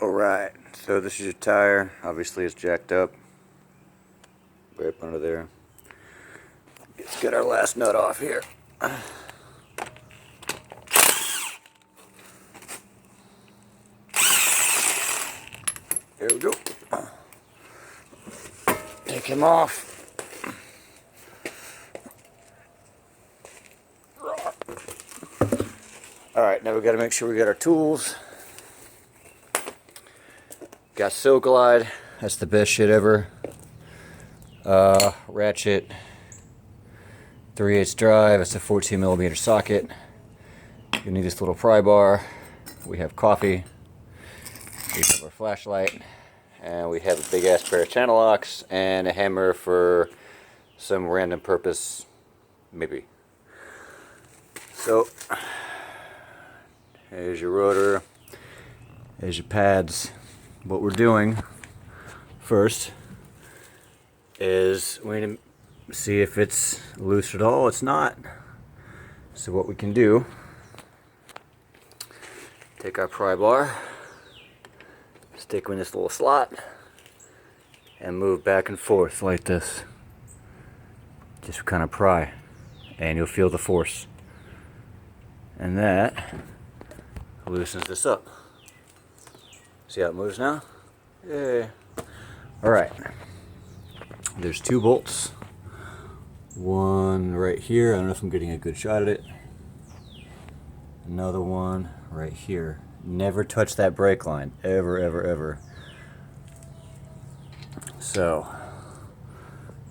Alright, so this is your tire. Obviously it's jacked up. Right up under there. Let's get our last nut off here. There we go. Take him off. Alright, now we got to make sure we got our tools. Got Silk Glide, that's the best shit ever. Ratchet, 3/8 drive, it's a 14mm socket. You need this little pry bar. We have coffee. We have our flashlight. And we have a big ass pair of channel locks and a hammer for some random purpose, maybe. So, here's your rotor. There's your pads. What we're doing first is we need to see if it's loose at all. It's not. So what we can do, take our pry bar, stick in this little slot, and move back and forth like this. Just kind of pry, and you'll feel the force. And that loosens this up. See how it moves now? Yay. Alright. There's 2 bolts. One right here. I don't know if I'm getting a good shot at it. Another one right here. Never touch that brake line. Ever, ever, ever. So.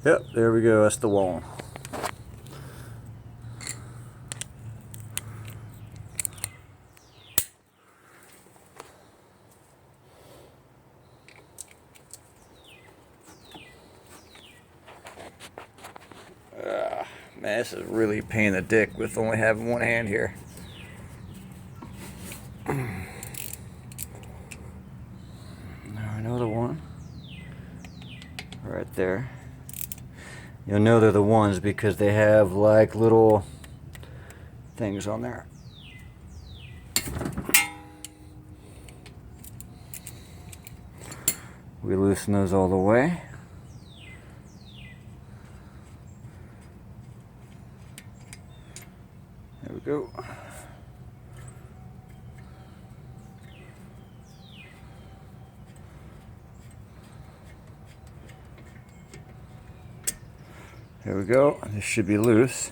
Yep, there we go. That's the one. Man, this is really a pain in the dick with only having one hand here. Now another one. Right there. You'll know they're the ones because they have like little things on there. We loosen those all the way. There we go. There we go. This should be loose.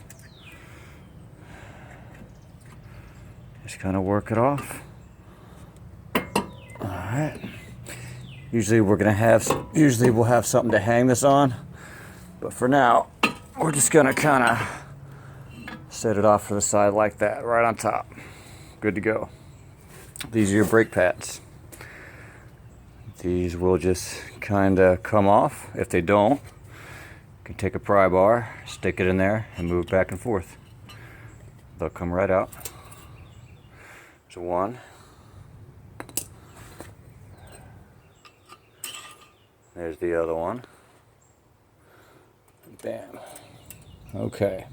Just kind of work it off. Alright. Usually we'll have something to hang this on. But for now, we're just gonna kind of set it off to the side like that, right on top. Good to go. These are your brake pads. These will just kind of come off. If they don't, you can take a pry bar, stick it in there, and move back and forth. They'll come right out. There's one. There's the other one. Bam. Okay.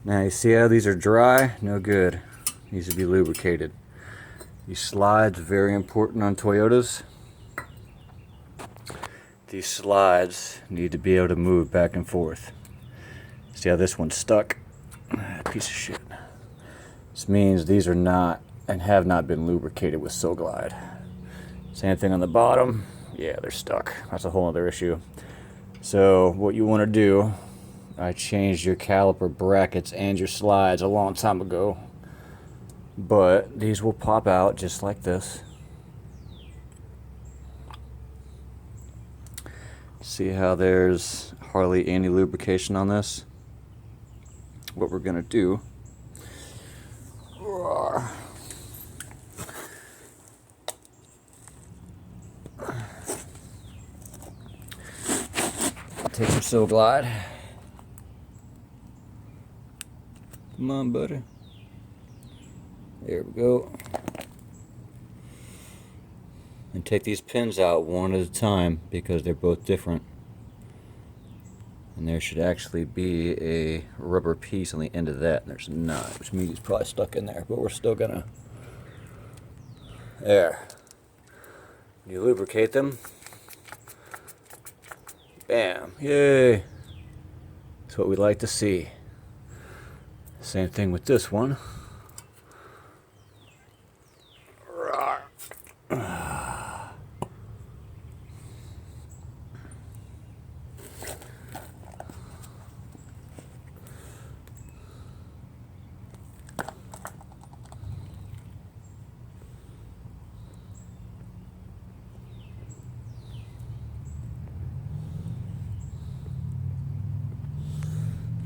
Now you see how these are dry? No good. Needs to be lubricated. These slides, very important on Toyotas. These slides need to be able to move back and forth. See how this one's stuck? Piece of shit. This means these are not and have not been lubricated with Silk Glide. Same thing on the bottom. Yeah, they're stuck. That's a whole other issue. So what you want to do, I changed your caliper brackets and your slides a long time ago, but these will pop out just like this. See how there's hardly any lubrication on this? What we're gonna do, take some Silk Glide. Come on, buddy. There we go. And take these pins out one at a time because they're both different. And there should actually be a rubber piece on the end of that. And there's not, which means it's probably stuck in there. But we're still gonna. There. You lubricate them. Bam. Yay. That's what we like to see. Same thing with this one.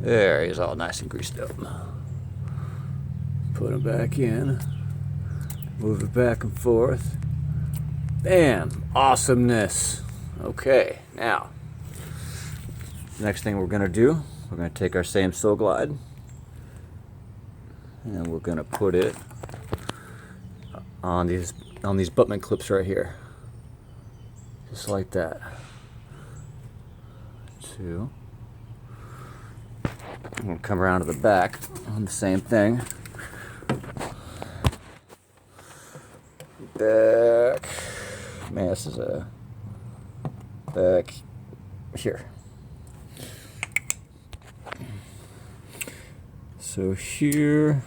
There, he's all nice and greased up. Put him back in. Move it back and forth. Bam! Awesomeness. Okay, now, next thing we're going to do, we're going to take our same Soul Glide and we're going to put it on these buttman clips right here. Just like that. 2. We'll come around to the back on the same thing. Back. Man, this is a back here. So here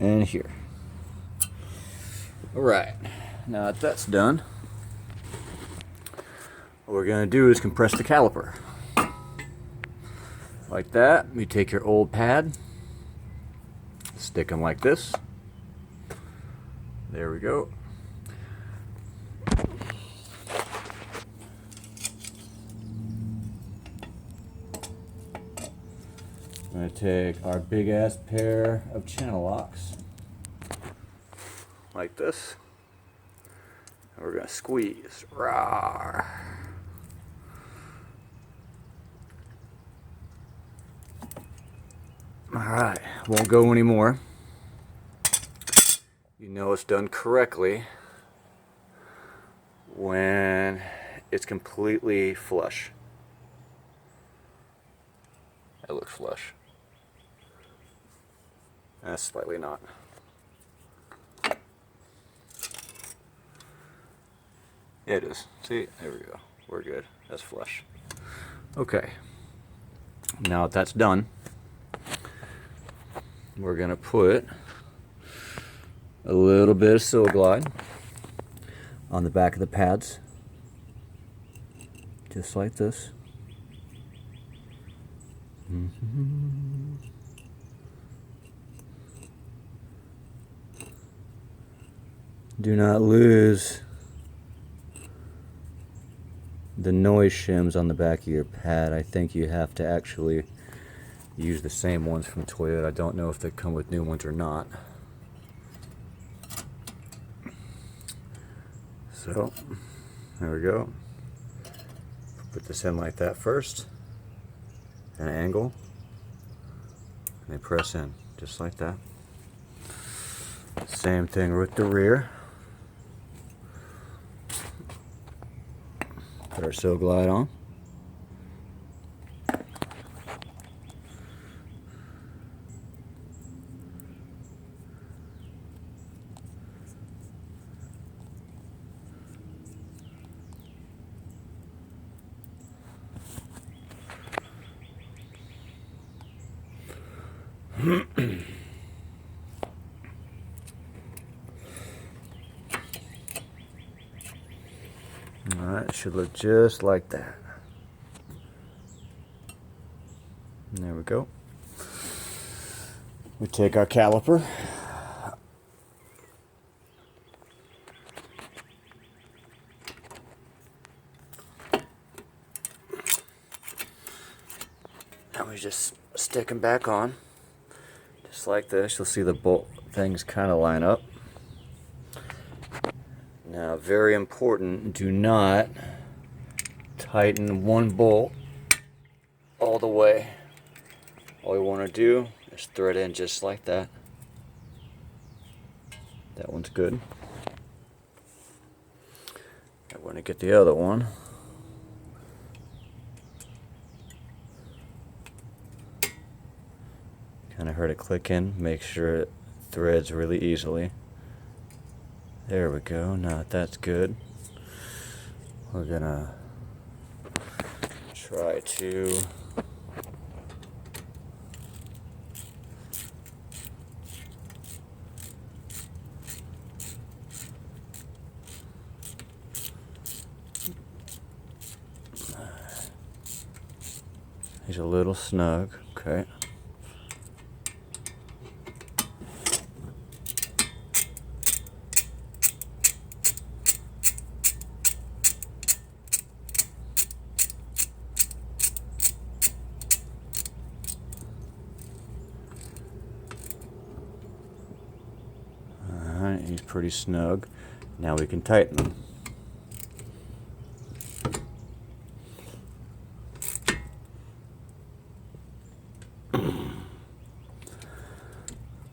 and here. All right. Now that that's done, what we're going to do is compress the caliper. Like that. You take your old pad, stick them like this. There we go. I'm going to take our big ass pair of channel locks like this, and we're going to squeeze. Rawr. Alright, won't go anymore. You know it's done correctly when it's completely flush. It looks flush. That's slightly not. Yeah, it is. See? There we go. We're good. That's flush. Okay. Now that that's done, we're going to put a little bit of Soul Glide on the back of the pads. Just like this. Do not lose the noise shims on the back of your pad. I think you have to actually use the same ones from Toyota. I don't know if they come with new ones or not. So, there we go. Put this in like that first. An angle. And they press in, just like that. Same thing with the rear. Put our Soul Glide on. Alright, should look just like that. And there we go. We take our caliper. And we just stick them back on. Just like this. You'll see the bolt things kind of line up. Now, very important, do not tighten one bolt all the way. All you want to do is thread in just like that. That one's good. I want to get the other one. Kind of heard it click in. Make sure it threads really easily. There we go. Now that's good. We're gonna try to he's a little snug, okay. Alright, he's pretty snug. Now we can tighten him.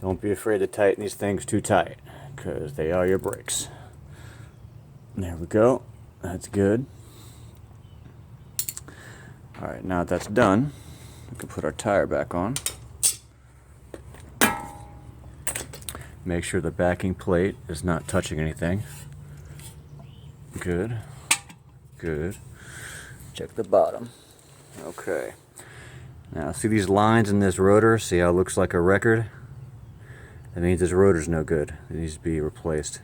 Don't be afraid to tighten these things too tight, because they are your brakes. There we go. That's good. Alright, now that that's done, we can put our tire back on. Make sure the backing plate is not touching anything. Good. Good. Check the bottom. Okay. Now, see these lines in this rotor? See how it looks like a record? That means this rotor's no good. It needs to be replaced.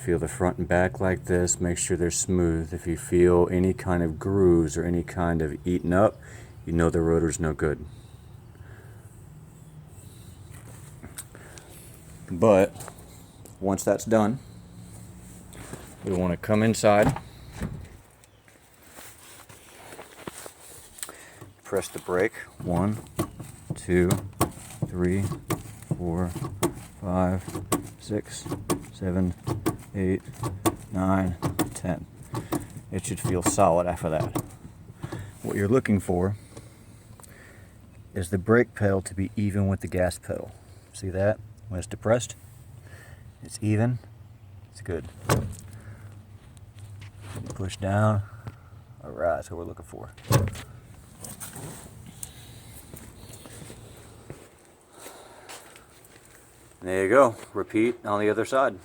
Feel the front and back like this. Make sure they're smooth. If you feel any kind of grooves or any kind of eaten up, you know the rotor's no good. But once that's done, we want to come inside, press the brake. 1, 2, 3, 4, 5, 6, 7, 8, 9, 10. It should feel solid after that. What you're looking for is the brake pedal to be even with the gas pedal. See that? When it's depressed, it's even, it's good. Push down. Alright, that's what we're looking for. There you go. Repeat on the other side.